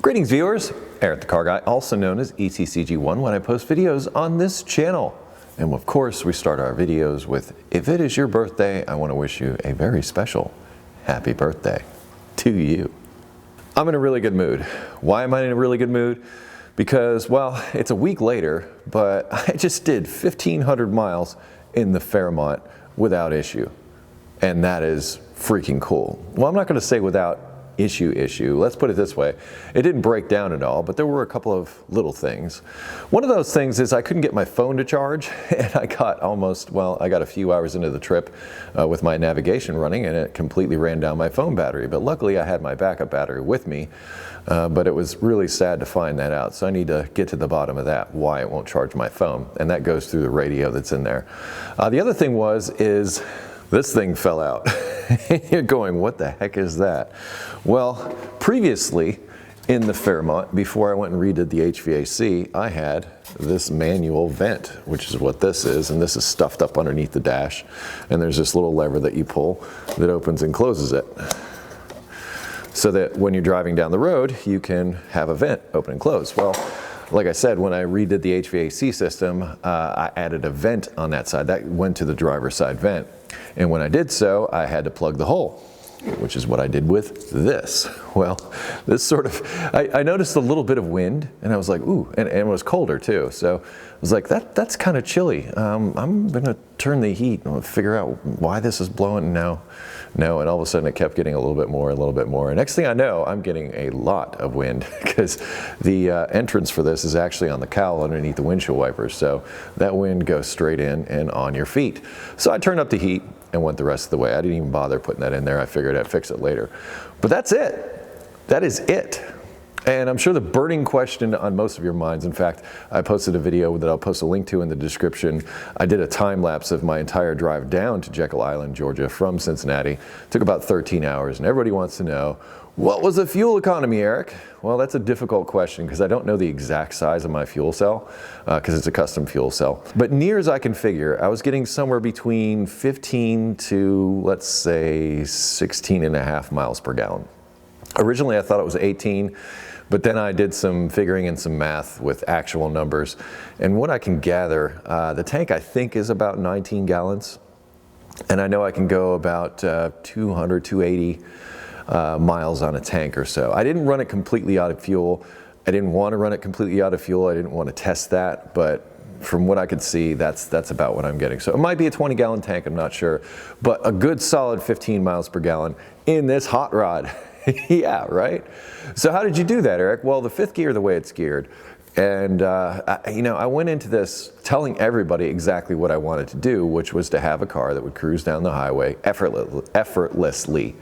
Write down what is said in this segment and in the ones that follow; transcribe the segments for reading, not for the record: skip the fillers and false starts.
Greetings viewers, Eric the Car Guy, also known as ETCG1 when I post videos on this channel. And of course we start our videos with, if it is your birthday, I want to wish you a very special happy birthday to you. I'm in a really good mood. Why am I in a really good mood? Because, well, it's a week later, but I just did 1,500 miles in the Fairmont without issue. And that is freaking cool. Well, I'm not going to say without issue. Let's put it this way. It didn't break down at all, but there were a couple of little things. One of those things is I couldn't get my phone to charge, and I got a few hours into the trip with my navigation running, and it completely ran down my phone battery. But luckily I had my backup battery with me, but it was really sad to find that out. So I need to get to the bottom of that, why it won't charge my phone, and that goes through the radio that's in there. The other thing is this thing fell out. You're going, what the heck is that? Well, previously in the Fairmont, before I went and redid the HVAC, I had this manual vent, which is what this is, and this is stuffed up underneath the dash. And there's this little lever that you pull that opens and closes it, so that when you're driving down the road, you can have a vent open and close. Well, like I said, when I redid the HVAC system, I added a vent on that side. That went to the driver's side vent. And when I did so, I had to plug the hole, which is what I did with this. Well, this sort of, I noticed a little bit of wind, and I was like, ooh, and it was colder too. So I was like, that's kind of chilly. I'm gonna turn the heat and figure out why this is blowing now. No, and all of a sudden it kept getting a little bit more. And next thing I know, I'm getting a lot of wind because the entrance for this is actually on the cowl underneath the windshield wipers. So that wind goes straight in and on your feet. So I turned up the heat and went the rest of the way. I didn't even bother putting that in there. I figured I'd fix it later. But that's it. That is it. And I'm sure the burning question on most of your minds, in fact, I posted a video that I'll post a link to in the description. I did a time lapse of my entire drive down to Jekyll Island, Georgia from Cincinnati. It took about 13 hours, and everybody wants to know, what was the fuel economy, Eric? Well, that's a difficult question because I don't know the exact size of my fuel cell because it's a custom fuel cell. But near as I can figure, I was getting somewhere between 15 to, let's say, 16.5 miles per gallon. Originally, I thought it was 18. But then I did some figuring and some math with actual numbers. And what I can gather, the tank I think is about 19 gallons. And I know I can go about 200, 280 miles on a tank or so. I didn't run it completely out of fuel. I didn't want to run it completely out of fuel. I didn't want to test that. But from what I could see, that's about what I'm getting. So it might be a 20-gallon tank, I'm not sure. But a good solid 15 miles per gallon in this hot rod. Yeah, right? So how did you do that, Eric? Well, the fifth gear, the way it's geared, and I went into this telling everybody exactly what I wanted to do, which was to have a car that would cruise down the highway effortlessly.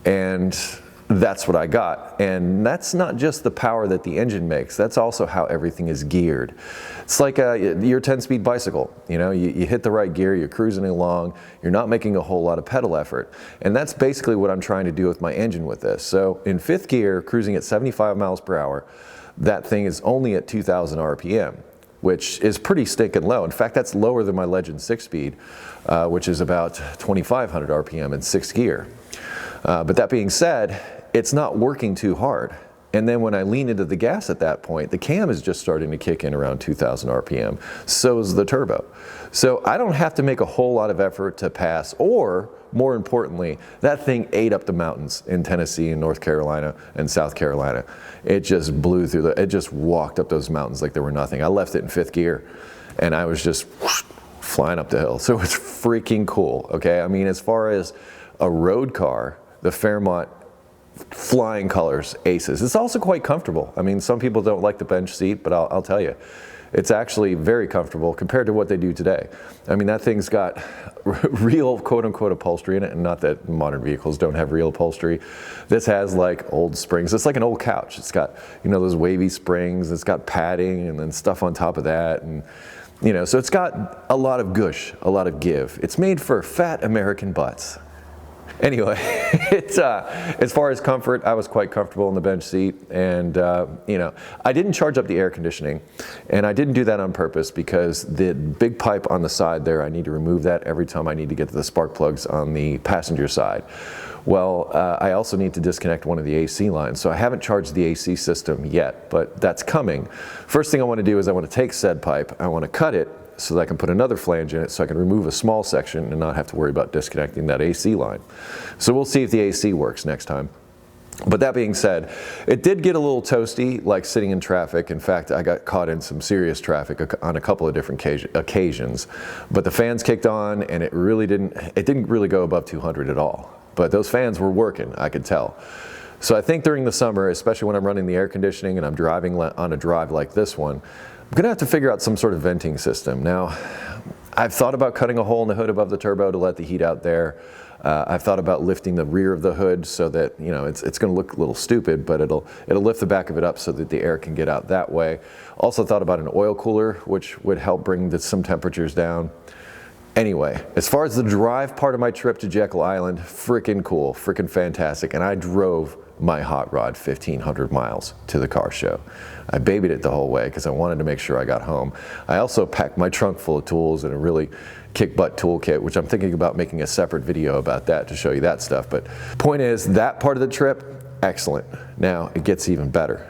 And that's what I got. And that's not just the power that the engine makes, that's also how everything is geared. It's like your 10-speed bicycle. You know, you hit the right gear, you're cruising along, you're not making a whole lot of pedal effort. And that's basically what I'm trying to do with my engine with this. So in fifth gear, cruising at 75 miles per hour, that thing is only at 2,000 RPM, which is pretty stinking low. In fact, that's lower than my Legend 6-speed, which is about 2,500 RPM in sixth gear. But that being said, it's not working too hard. And then when I lean into the gas at that point, the cam is just starting to kick in around 2,000 RPM. So is the turbo. So I don't have to make a whole lot of effort to pass, or more importantly, that thing ate up the mountains in Tennessee and North Carolina and South Carolina. It just blew through it just walked up those mountains like there were nothing. I left it in fifth gear and I was just flying up the hill. So it's freaking cool, okay? I mean, as far as a road car, the Fairmont, flying colors, aces. It's also quite comfortable. I mean, some people don't like the bench seat, but I'll tell you, it's actually very comfortable compared to what they do today. I mean, that thing's got real quote-unquote upholstery in it, and not that modern vehicles don't have real upholstery. This has like old springs. It's like an old couch. It's got, those wavy springs. It's got padding and then stuff on top of that. And, so it's got a lot of gush, a lot of give. It's made for fat American butts. Anyway, it's as far as comfort, I was quite comfortable in the bench seat, and you know, I didn't charge up the air conditioning, and I didn't do that on purpose because the big pipe on the side there, I need to remove that every time I need to get to the spark plugs on the passenger side. Well, I also need to disconnect one of the AC lines, so I haven't charged the AC system yet, but that's coming. First thing I want to do is I want to take said pipe, I want to cut it so that I can put another flange in it so I can remove a small section and not have to worry about disconnecting that AC line. So we'll see if the AC works next time. But that being said, it did get a little toasty, like sitting in traffic. In fact, I got caught in some serious traffic on a couple of different occasions. But the fans kicked on, and it didn't really go above 200 at all. But those fans were working, I could tell. So I think during the summer, especially when I'm running the air conditioning and I'm driving on a drive like this one, I'm gonna have to figure out some sort of venting system. Now, I've thought about cutting a hole in the hood above the turbo to let the heat out there. I've thought about lifting the rear of the hood so that, you know, it's gonna look a little stupid, but it'll lift the back of it up so that the air can get out that way. Also thought about an oil cooler, which would help bring some temperatures down. Anyway, as far as the drive part of my trip to Jekyll Island, freaking cool, freaking fantastic, and I drove my hot rod 1,500 miles to the car show. I babied it the whole way because I wanted to make sure I got home. I also packed my trunk full of tools and a really kick-butt toolkit, which I'm thinking about making a separate video about that to show you that stuff. But point is, that part of the trip, excellent. Now, it gets even better.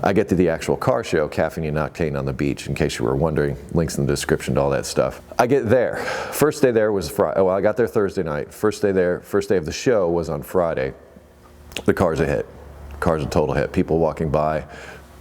I get to the actual car show, Caffeine and Octane on the beach, in case you were wondering, links in the description to all that stuff. I get there. First day there was Friday. Well, I got there Thursday night. First day there, first day of the show was on Friday. The car's a hit. Car's a total hit. People walking by,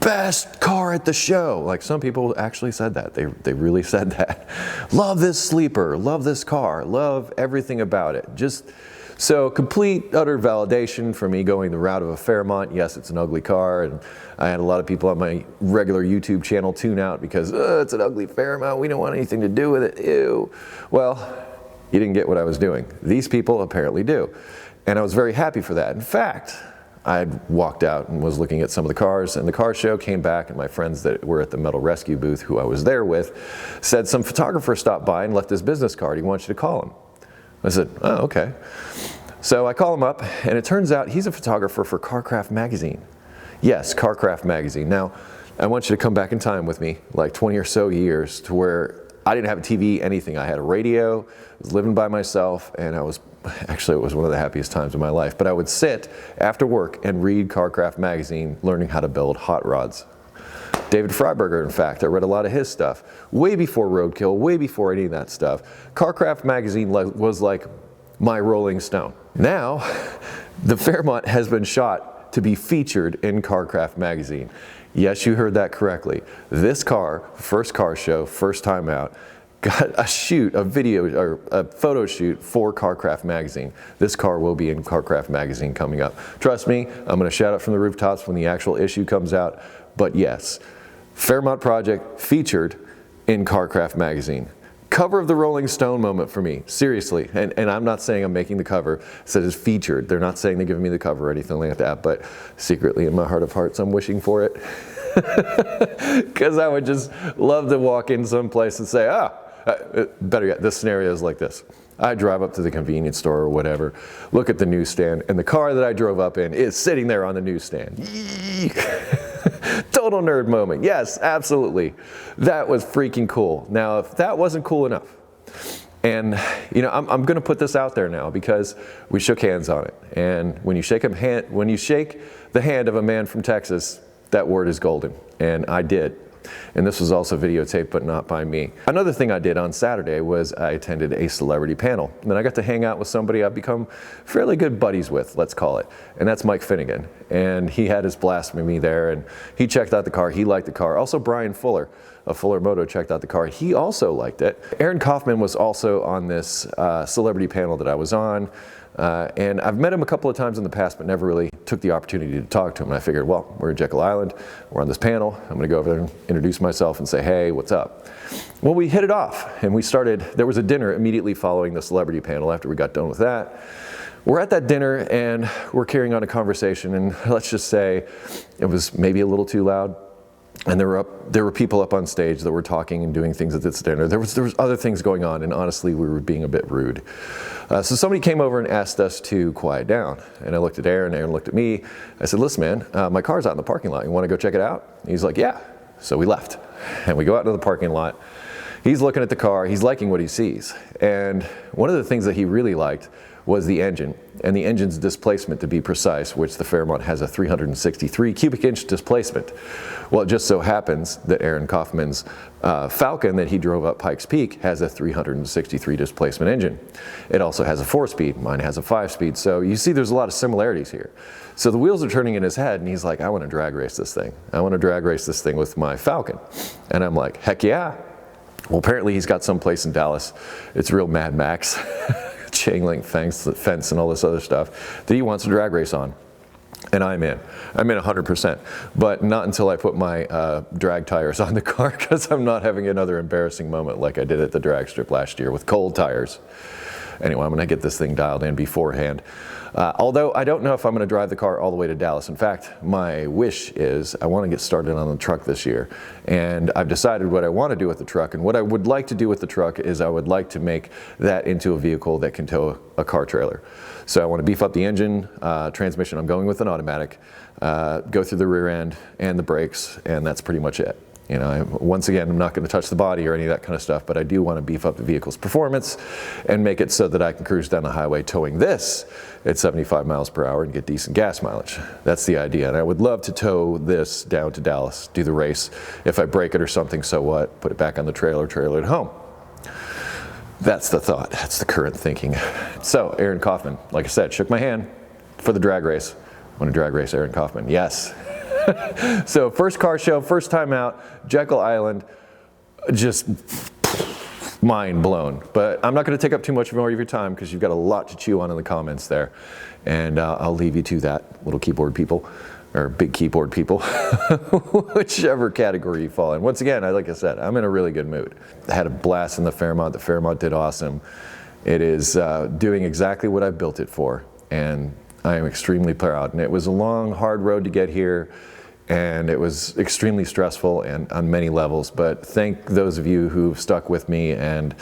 best car at the show. Like, some people actually said that. They really said that. Love this sleeper, love this car, love everything about it. Just so complete, utter validation for me going the route of a Fairmont. Yes, it's an ugly car, and I had a lot of people on my regular YouTube channel tune out because it's an ugly Fairmont, we don't want anything to do with it, ew. Well, you didn't get what I was doing. These people apparently do. And I was very happy for that. In fact, I had walked out and was looking at some of the cars, and the car show came back, and my friends that were at the metal rescue booth, who I was there with, said some photographer stopped by and left his business card. He wants you to call him. I said, oh, okay. So I call him up, and it turns out he's a photographer for CarCraft magazine. Yes, CarCraft magazine. Now, I want you to come back in time with me, like 20 or so years, to where I didn't have a TV, anything. I had a radio, I was living by myself, and actually it was one of the happiest times of my life, but I would sit after work and read CarCraft magazine, learning how to build hot rods. David Freiberger, in fact, I read a lot of his stuff. Way before Roadkill, way before any of that stuff. CarCraft magazine was like my Rolling Stone. Now, the Fairmont has been shot to be featured in CarCraft magazine. Yes, you heard that correctly. This car, first car show, first time out, got a video or a photo shoot for CarCraft magazine. This car will be in CarCraft magazine coming up. Trust me, I'm going to shout it from the rooftops when the actual issue comes out. But yes, Fairmont project featured in CarCraft magazine. Cover of the Rolling Stone moment for me, seriously. And I'm not saying I'm making the cover, it says it's featured. They're not saying they're giving me the cover or anything like that, but secretly in my heart of hearts, I'm wishing for it. Because I would just love to walk in someplace and say, better yet, this scenario is like this. I drive up to the convenience store or whatever, look at the newsstand, and the car that I drove up in is sitting there on the newsstand. Total nerd moment. Yes, absolutely. That was freaking cool. Now, if that wasn't cool enough, and you know, I'm going to put this out there now because we shook hands on it. And when you shake the hand of a man from Texas, that word is golden. And I did. And this was also videotaped, but not by me. Another thing I did on Saturday was I attended a celebrity panel. And then I got to hang out with somebody I've become fairly good buddies with, let's call it. And that's Mike Finnegan. And he had his blast with me there, and he checked out the car. He liked the car. Also, Brian Fuller of Fuller Moto checked out the car. He also liked it. Aaron Kaufman was also on this celebrity panel that I was on. And I've met him a couple of times in the past, but never really took the opportunity to talk to him. And I figured, well, we're at Jekyll Island, we're on this panel, I'm gonna go over there and introduce myself and say, hey, what's up? Well, we hit it off, and we started, there was a dinner immediately following the celebrity panel after we got done with that. We're at that dinner, and we're carrying on a conversation, and let's just say it was maybe a little too loud. And there were people up on stage that were talking and doing things at this dinner. There was other things going on, and honestly, we were being a bit rude. So somebody came over and asked us to quiet down. And I looked at Aaron, Aaron looked at me. I said, listen, man, my car's out in the parking lot. You want to go check it out? And he's like, yeah. So we left. And we go out into the parking lot. He's looking at the car. He's liking what he sees. And one of the things that he really liked was the engine, and the engine's displacement, to be precise, which the Fairmont has a 363 cubic inch displacement. Well, it just so happens that Aaron Kaufman's Falcon that he drove up Pikes Peak has a 363 displacement engine. It also has a 4-speed, mine has a 5-speed, so you see there's a lot of similarities here. So the wheels are turning in his head, and he's like, I want to drag race this thing. I want to drag race this thing with my Falcon. And I'm like, heck yeah. Well, apparently he's got some place in Dallas. It's real Mad Max. Chain link fence and all this other stuff that he wants to drag race on. And I'm in 100%, but not until I put my drag tires on the car, because I'm not having another embarrassing moment like I did at the drag strip last year with cold tires. Anyway, I'm gonna get this thing dialed in beforehand. Although I don't know if I'm gonna drive the car all the way to Dallas. In fact, my wish is I wanna get started on the truck this year. And I've decided what I wanna do with the truck. And what I would like to do with the truck is I would like to make that into a vehicle that can tow a car trailer. So I wanna beef up the engine, transmission, I'm going with an automatic, go through the rear end and the brakes, and that's pretty much it. You know, once again, I'm not going to touch the body or any of that kind of stuff, but I do want to beef up the vehicle's performance and make it so that I can cruise down the highway towing this at 75 miles per hour and get decent gas mileage. That's the idea. And I would love to tow this down to Dallas, do the race. If I break it or something, so what? Put it back on the trailer it home. That's the thought. That's the current thinking. So, Aaron Kaufman, like I said, shook my hand for the drag race. I want to drag race Aaron Kaufman. Yes. So first car show, first time out, Jekyll Island, just mind blown. But I'm not going to take up too much more of your time because you've got a lot to chew on in the comments there. And I'll leave you to that, little keyboard people, or big keyboard people, whichever category you fall in. Once again, like I said, I'm in a really good mood. I had a blast in the Fairmont. The Fairmont did awesome. It is doing exactly what I built it for. And I am extremely proud. And it was a long, hard road to get here. And it was extremely stressful and on many levels, but thank those of you who've stuck with me and,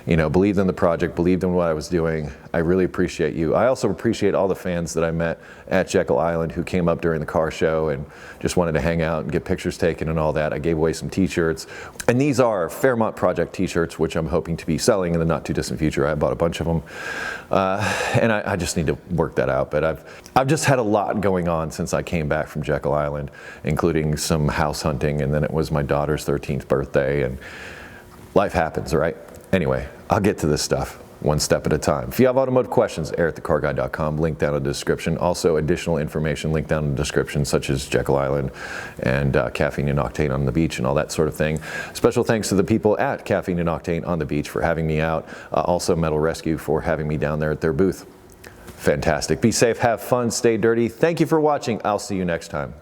you know, believed in the project, believed in what I was doing. I really appreciate you. I also appreciate all the fans that I met at Jekyll Island who came up during the car show and just wanted to hang out and get pictures taken and all that. I gave away some t-shirts, and these are Fairmont Project t-shirts, which I'm hoping to be selling in the not too distant future. I bought a bunch of them, and I just need to work that out, but I've just had a lot going on since I came back from Jekyll Island, including some house hunting, and then it was my daughter's 13th birthday, and life happens, right? Anyway, I'll get to this stuff one step at a time. If you have automotive questions, air@thecarguy.com, link down in the description. Also, additional information linked down in the description, such as Jekyll Island and Caffeine and Octane on the beach and all that sort of thing. Special thanks to the people at Caffeine and Octane on the beach for having me out. Also, Metal Rescue for having me down there at their booth. Fantastic. Be safe, have fun, stay dirty. Thank you for watching. I'll see you next time.